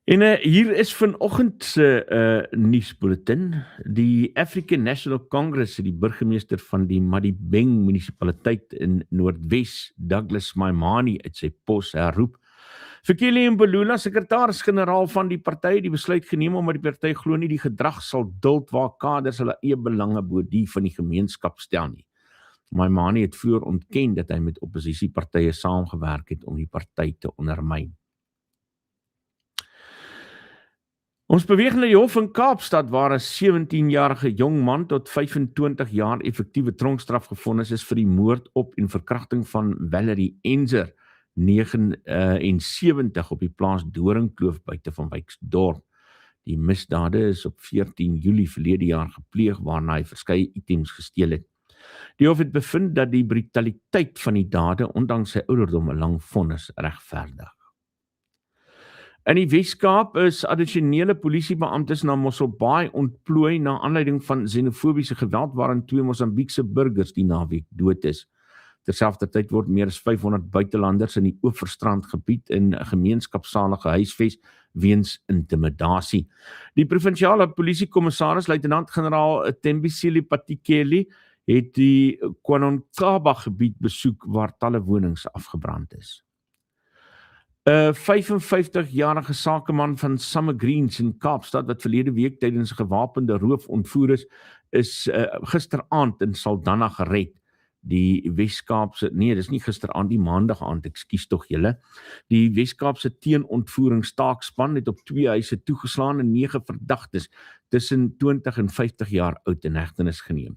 En hier is vanoggend se nuusbulletin. Die African National Congress het die burgemeester van die Madibeng munisipaliteit in Noordwes, Douglas Maimane, uit sy pos herroep. Fikile Mbalula, sekretaris-generaal van die party, die besluit geneem omdat die party glo nie die gedrag sal duld waar kaders hulle eie belange bo die van die gemeenskap stel nie. Maimane het vroeër ontken dat hy met opposisiepartye saamgewerk het om die party te ondermyn. Ons beweeg na die Hof in Kaapstad waar 'n 17-jarige jong man tot 25 jaar effektiewe tronkstraf gefonnis is vir die moord op en verkrachting van Valerie Enzer, 79 op die plaas Doringkloof buite van Wyksdorp. Die misdade is op 14 Julie verlede jaar gepleeg waarna hy verskeie items gesteel het. Die hof het bevind dat die brutaliteit van die dade ondanks sy ouderdom 'n lang vonnis regverdig. In die Weskaap is addisionele polisiebeamptes na Mossel Baai ontplooi na aanleiding van xenofobiese geweld waarin 2 Mosambiekse burgers die naweek dood is. Terselfdertyd word meer as 500 buitelanders in die Oeverstrand gebied in 'n gemeenskapssale gehuisves weens intimidasie. Die provinsiale polisiekommissaris luitenant-generaal Thembisile Patikeli het die Kwanonkaba gebied besoek waar talle wonings afgebrand is. 'n 55-jarige sakeman van Summer Greens in Kaapstad wat verlede week tydens 'n gewapende roof ontvoer is gisteraand in Saldanha gered. Die Weskaapse, dis nie gisteraand, die maandag aand, ekskuus tog julle. Die Weskaapse teenontvoeringstaakspan het op 2 huise toegeslaan en 9 verdagtes tussen 20 en 50 jaar oud in hegtenis geneem.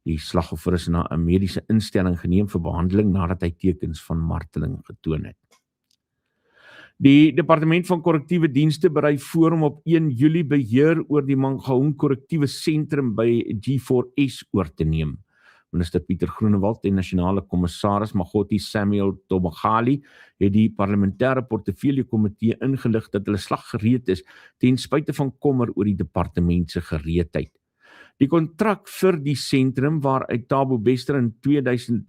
Die slagoffer is na 'n mediese instelling geneem vir behandeling nadat hy tekens van marteling getoon het. Die Departement van Korrektiewe Dienste berei voor om op 1 Julie beheer oor die Mangaung Korrektiewe Sentrum by G4S oor te neem. Minister Pieter Groenewald en nasionale kommissaris Magothi Samuel Tobagali het die parlementêre portefeuljekomitee ingelig dat hulle slaggereed is ten spyte van kommer oor die departement se gereedheid. Die kontrak vir die sentrum waaruit Thabo Bester in 2000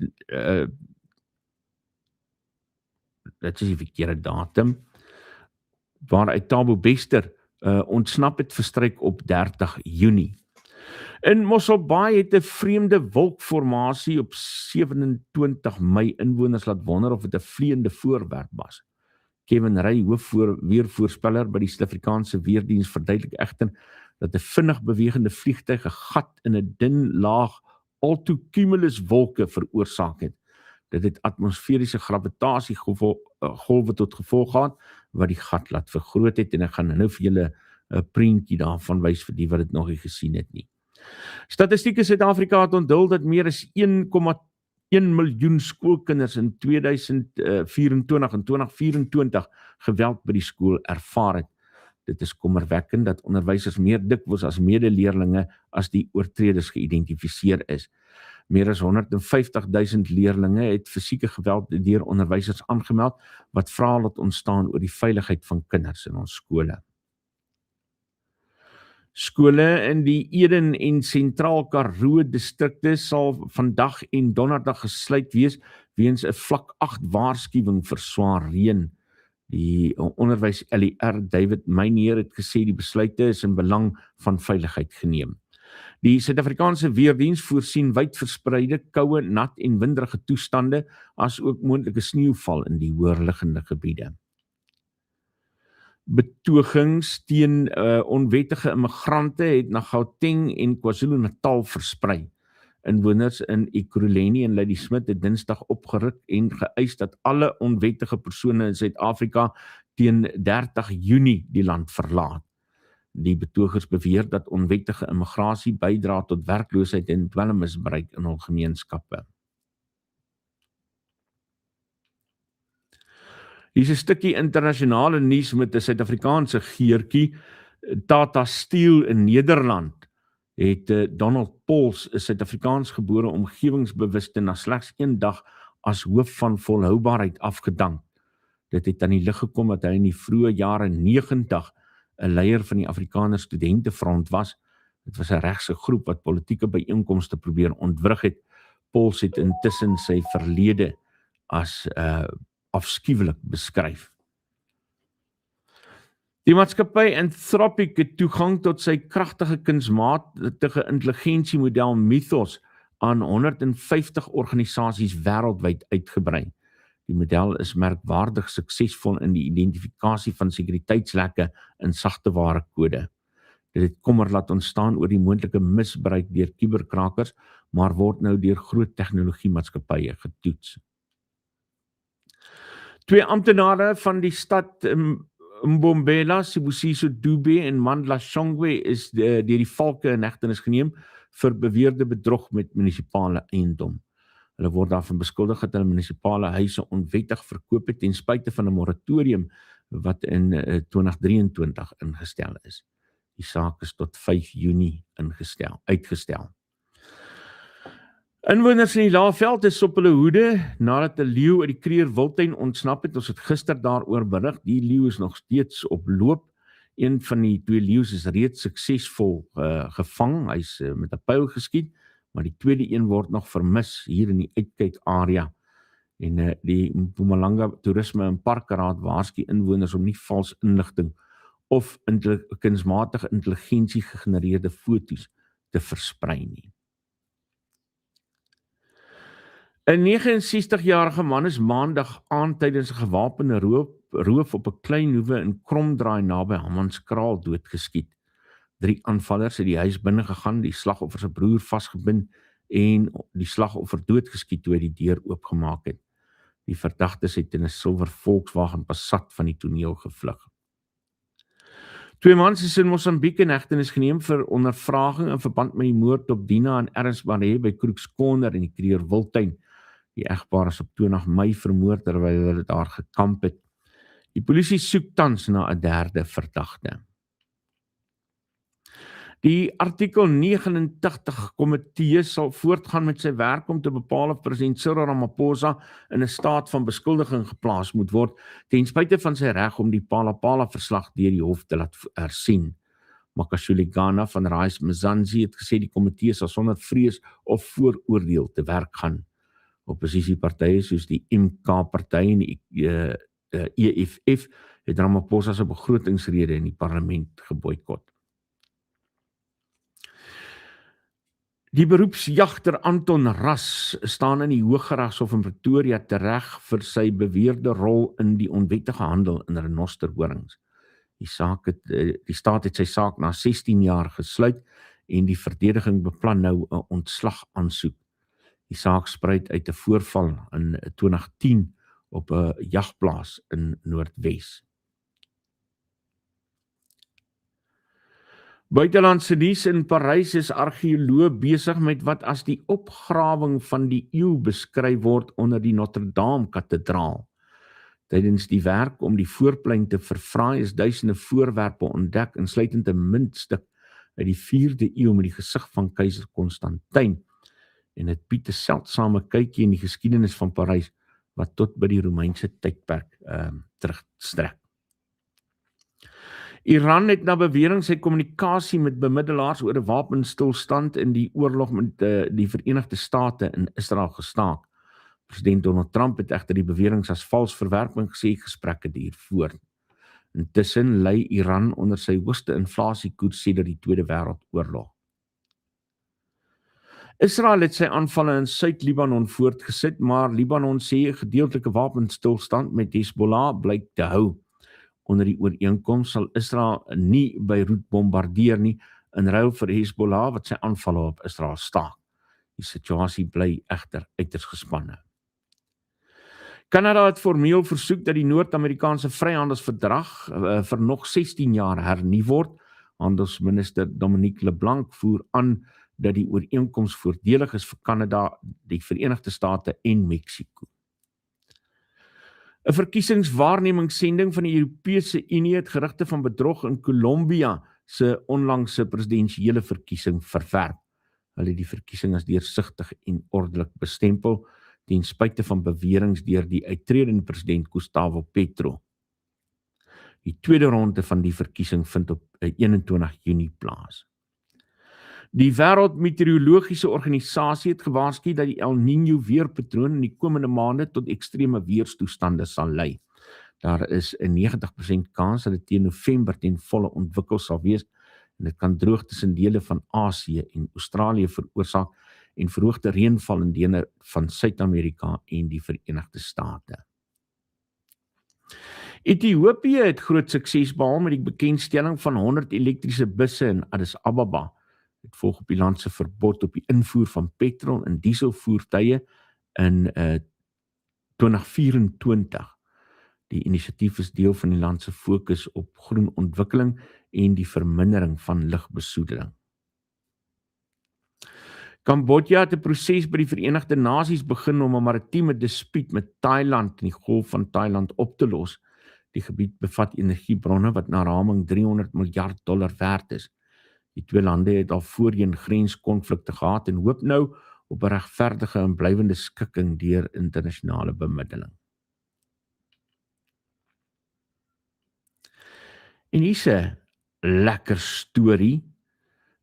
dit is die verkeerde datum, waaruit Thabo Bester ontsnap het verstryk op 30 Junie. In Mossel Baai het 'n vreemde wolkformasie op 27 Mei inwoners laat wonder of dit 'n vleiende voorwerp was. Kevin Ray, weervoorspeller by die Suid-Afrikaanse Weerdiens, verduidelik egter dat 'n vinnig bewegende vliegtuig 'n gat in 'n dun laag altocumulus wolke veroorsaak het. Dit het atmosferiese gravitasiegolwe tot gevolg gehad wat die gat laat vergroot het en ek gaan nou vir julle 'n prentjie daarvan wys vir die wat dit nog nie gesien het nie. Statistiek in Suid-Afrika het onthul dat meer as 1,1 miljoen skoolkinders in 2024 en 2024 geweld by die skool ervaar het. Dit is kommerwekkend dat onderwysers meer dikwels as medeleerlinge as die oortreders geïdentifiseer is. Meer as 150.000 leerlinge het fisieke geweld deur onderwysers aangemeld wat vrae laat ontstaan oor die veiligheid van kinders in ons skole. Skole in die Eden en Sentraal Karoo distrikte sal vandag en donderdag gesluit wees weens 'n vlak 8 waarskuwing vir swaar reën. Die onderwys LER David Meinier het gesê die besluite is in belang van veiligheid geneem. Die Suid-Afrikaanse Weerdiens voorsien wydverspreide koue, nat en winderige toestande as ook moontlike sneeuval in die hoërliggende gebiede. Betogings teen onwettige immigrante het na Gauteng en KwaZulu-Natal versprei. Inwoners in Ekurhuleni en Ladysmith het Dinsdag opgeruk en geëis dat alle onwettige persone in Suid-Afrika teen 30 Junie die land verlaat. Die betogers beweer dat onwettige immigrasie bydra tot werkloosheid en dwelmmisbruik in hul gemeenskappe. Hier is 'n stukkie internasionale nuus met 'n Suid-Afrikaanse geurtjie. Tata Steel in Nederland het Donald Pauls, 'n Suid-Afrikaans-gebore omgewingsbewuste, na slegs 1 dag as hoof van volhoubaarheid afgedank. Dit het aan die lig gekom dat hy in die vroeë jare 90 'n leier van die Afrikaner Studentefront was. Dit was 'n regse groep wat politieke byeenkomste probeer ontwrig het. Pauls het intussen sy verlede as afskuwelik beskryf. Die maatskappy Anthropic het toegang tot sy kragtige kunsmatige intelligensiemodel Mythos aan 150 organisasies wêreldwyd uitgebrei. Die model is merkwaardig suksesvol in die identifikasie van sekuriteitslekke in sagteware kode. Dit het kommer laat ontstaan oor die moontlike misbruik deur kuberkrakers, maar word nou deur groot tegnologiemaatskappye getoets. 2 amptenare van die stad Mbombela, Sibusiso Dube en Mandla Shongwe is deur die valke in hegtenis geneem vir beweerde bedrog met munisipale eiendom. Hulle word daarvan beskuldig dat hulle munisipale huise onwettig verkoop het ten spyte van 'n moratorium wat in 2023 ingestel is. Die saak is tot 5 Junie uitgestel. Inwoners in die Laagveld is op hulle hoede nadat 'n leeu uit die Kruger Wildtuin ontsnap het. Ons het gister daaroor berig. Die leeu is nog steeds op loop. Een van die 2 leeu's is reeds suksesvol gevang. Hy's met 'n pyl geskiet, maar die tweede een word nog vermis hier in die uitkyk area. En die Mpumalanga Toerisme en Parkeraad waarsku inwoners om nie vals inligting of kunsmatige intelligensie gegenereerde foto's te versprei nie. 'n 69-jarige man is maandag aand tydens 'n gewapende roof op 'n klein hoewe in Kromdraai naby Hammanskraal doodgeskiet. 3 aanvallers het die huis binne gegaan, die slagoffer se broer vasgebind en die slagoffer doodgeskiet toe hy die deur oopgemaak het. Die verdagtes het in 'n silwer Volkswagen Passat van die toneel gevlug. 2 mans is in Mosambiek in hegtenis geneem vir ondervraging in verband met die moord op Dina en Ernst Barre by Crooks Corner in die Kruger Wildtuin. Die egpaar is op 20 Mei vermoor terwyl hulle daar gekamp het. Die polisie soek tans na 'n derde verdagte. Die artikel 89 komitee sal voortgaan met sy werk om te bepaal of president Cyril Ramaphosa in 'n staat van beskuldiging geplaas moet word, ten spyte van sy reg om die Phala-Phala verslag deur die hof te laat hersien. Makashule Ghana van Rise Mzansi het gesê die komitee sal sonder vrees of vooroordeel te werk gaan. Opposisiepartye soos die MK-party en die EFF het Ramaphosa se begrotingsrede in die parlement geboikot. Die beroepsjagter Anton Ras staan in die Hooggeregshof in Pretoria tereg vir sy beweerde rol in die onwettige handel in renosterhorings. Die staat het sy saak na 16 jaar gesluit en die verdediging beplan nou 'n ontslag aansoek. Die saak spruit uit 'n voorval in 2010 op 'n jagplaas in Noordwes. Buitelandse nuus in Parys is argeoloog besig met wat as die opgrawing van die eeu beskryf word onder die Notre Dame kathedraal. Tydens die werk om die voorplein te verfraai is duisende voorwerpe ontdek, insluitend 'n muntstuk uit die 4de eeu met die gesig van keiser Konstantyn. En dit bied 'n seldsame kykie in die geskiedenis van Parys wat tot by die Romeinse tydperk terugstrek. Iran het na bewering sy kommunikasie met bemiddelaars oor 'n wapenstilstand in die oorlog met die Verenigde State in Israel gestaak. President Donald Trump het egter die beweringe as vals verwerping gesê gesprekke duur voort. Intussen lê Iran onder sy hoogste inflasiekoers sedert die Tweede Wêreldoorlog. Israel het sy aanvalle in Suid-Libanon voortgesit, maar Libanon sê 'n gedeeltelike wapenstilstand met Hezbollah blyk te hou. Onder die ooreenkoms sal Israel nie Beirut bombardeer nie, in ruil vir Hezbollah wat sy aanvalle op Israel staak. Die situasie bly egter uiters gespanne. Kanada het formeel versoek dat die Noord-Amerikaanse vryhandelsverdrag vir nog 16 jaar hernu word. Handelsminister Dominique LeBlanc voer aan dat die ooreenkoms voordelig is vir Kanada, die Verenigde State en Mexico. 'n Verkiesingswaarnemingssending van die Europese Unie het gerugte van bedrog in Colombia se onlangse presidensiële verkiesing verwerp. Hulle het die verkiesing as deursigtig en ordelik bestempel, ten spyte van beweringe deur die uittredende president Gustavo Petro. Die tweede ronde van die verkiesing vind op 21 Junie plaas. Die Wêreldmeteorologiese Organisasie het gewaarsku dat die El Niño weerpatroon in die komende maande tot ekstreme weerstoestande sal lei. Daar is 'n 90% kans dat dit teen November ten volle ontwikkel sal wees en dit kan droogtes in dele van Asië en Australië veroorsaak en verhoogde reënval in dele van Suid-Amerika en die Verenigde State. Ethiopië het groot sukses behaal met die bekendstelling van 100 elektriese busse in Addis Ababa. Dit volg op die land se verbod op die invoer van petrol en dieselvoertuie in 2024. Die inisiatief is deel van die land se fokus op groen ontwikkeling en die vermindering van lugbesoedeling. Kambodja het 'n proses by die Verenigde Nasies begin om 'n maritieme dispuut met Thailand in die Golf van Thailand op te los. Die gebied bevat energiebronne wat na raming $300 miljard werd is. Die twee lande het al voorheen grenskonflikte gehad en hoop nou op 'n regverdige en blywende skikking deur internasionale bemiddeling. En hier's 'n lekker storie.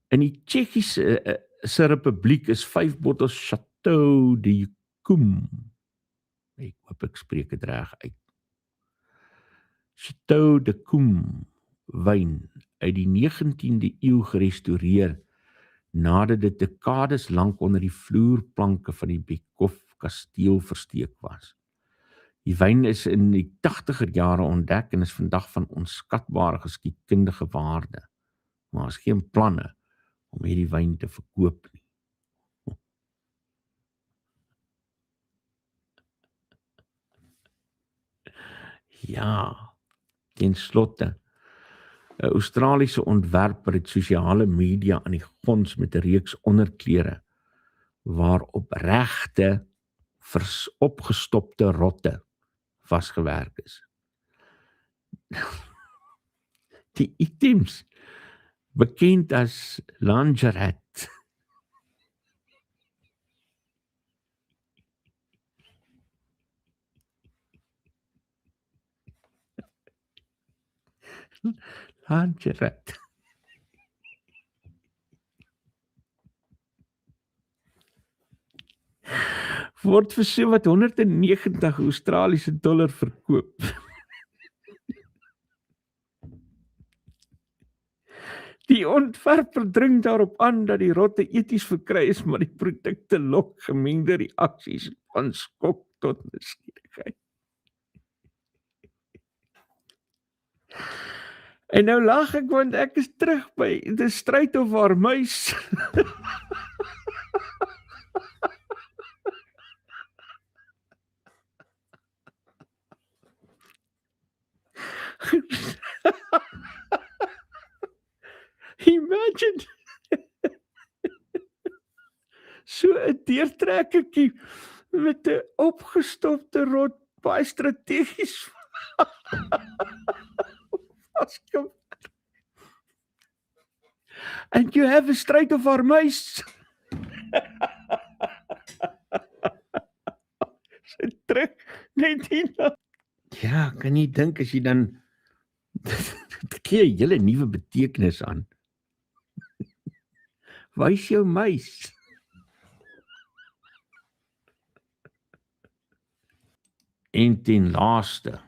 In die Tsjechiese Republiek is 5 bottels Chateau de Koum. Ek hoop ek spreek dit reg uit. Chateau de Koum wyn uit die 19de eeu gerestoreer nadat dit dekades lank onder die vloerplanke van die Bekoff kasteel versteek was. Die wyn is in die 80er jare ontdek en is vandag van onskatbare geskiedkundige waarde. Maar is geen planne om hierdie wyn te verkoop nie. Ja, ten slotte, 'n Australiese ontwerper het sosiale media aan die gons met 'n reeks onderklere waarop regte opgestopte rotte vasgewerk is. Die items, bekend as lingerie, word vir so wat $190 verkoop. Die ontwerper dring daarop aan dat die rotte eties verkry is, maar die produkte lok gemengde reaksies van skok tot nuuskierigheid. En nou lag ek want ek is terug by The Stryd of Our Muis. Imagine so 'n deurtrekkertjie met 'n opgestopte rot, baie strategies vasgemaak. And you have a Stryd of Our Muis. Sy trek net hier. Ja, kan jy dink as jy dan dit gee 'n hele nuwe betekenis aan. Wys jou muis. En ten laaste,